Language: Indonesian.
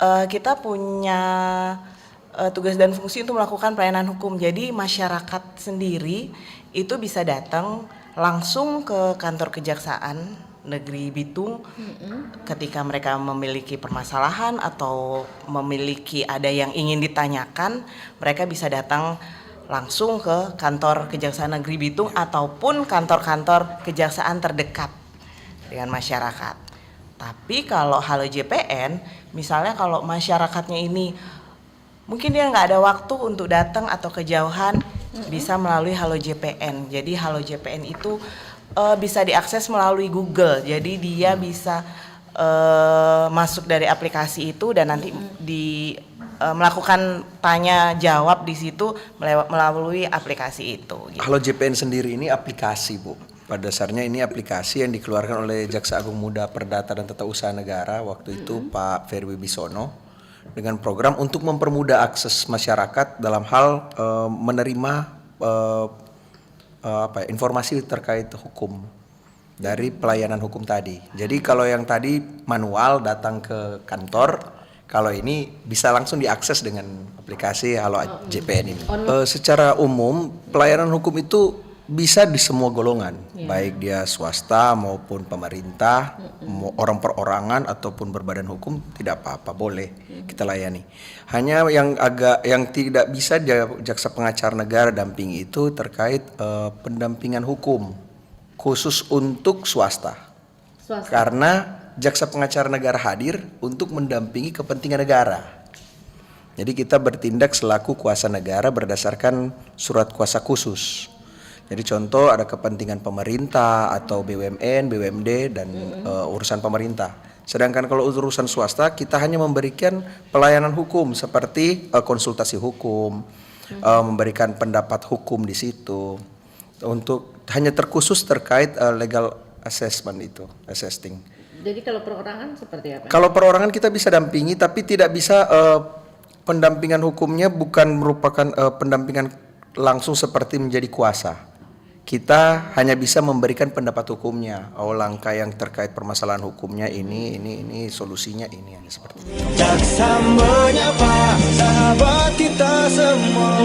kita punya tugas dan fungsi untuk melakukan pelayanan hukum. Jadi masyarakat sendiri itu bisa datang langsung ke kantor Kejaksaan Negeri Bitung ketika mereka memiliki permasalahan atau memiliki ada yang ingin ditanyakan, mereka bisa datang langsung ke kantor Kejaksaan Negeri Bitung ataupun kantor-kantor kejaksaan terdekat dengan masyarakat. Tapi kalau Halo JPN, misalnya kalau masyarakatnya ini mungkin dia nggak ada waktu untuk datang atau kejauhan, bisa melalui Halo JPN. Jadi Halo JPN itu bisa diakses melalui Google. Jadi dia bisa masuk dari aplikasi itu dan nanti melakukan tanya jawab di situ melalui aplikasi itu. Gitu. Halo JPN sendiri ini aplikasi, Bu. Pada dasarnya ini aplikasi yang dikeluarkan oleh Jaksa Agung Muda Perdata dan Tata Usaha Negara waktu itu Pak Ferry Wibisono dengan program untuk mempermudah akses masyarakat dalam hal menerima informasi terkait hukum dari pelayanan hukum tadi. Jadi kalau yang tadi manual datang ke kantor, kalau ini bisa langsung diakses dengan aplikasi Halo JPN ini. Secara umum pelayanan hukum itu bisa di semua golongan, baik dia swasta maupun pemerintah, orang perorangan ataupun berbadan hukum, tidak apa-apa, boleh kita layani. Hanya yang tidak bisa jaksa pengacara negara dampingi itu terkait pendampingan hukum khusus untuk swasta. Karena jaksa pengacara negara hadir untuk mendampingi kepentingan negara. Jadi kita bertindak selaku kuasa negara berdasarkan surat kuasa khusus. Jadi contoh ada kepentingan pemerintah atau BUMN, BUMD dan urusan pemerintah. Sedangkan kalau urusan swasta kita hanya memberikan pelayanan hukum seperti konsultasi hukum, memberikan pendapat hukum di situ. Untuk hanya terkhusus terkait legal assessment itu, assessing. Jadi kalau perorangan seperti apa? Kalau perorangan kita bisa dampingi tapi tidak bisa pendampingan hukumnya bukan merupakan pendampingan langsung seperti menjadi kuasa. Kita hanya bisa memberikan pendapat hukumnya. Langkah yang terkait permasalahan hukumnya ini solusinya ini seperti itu. Jaksa menyapa sahabat kita semua.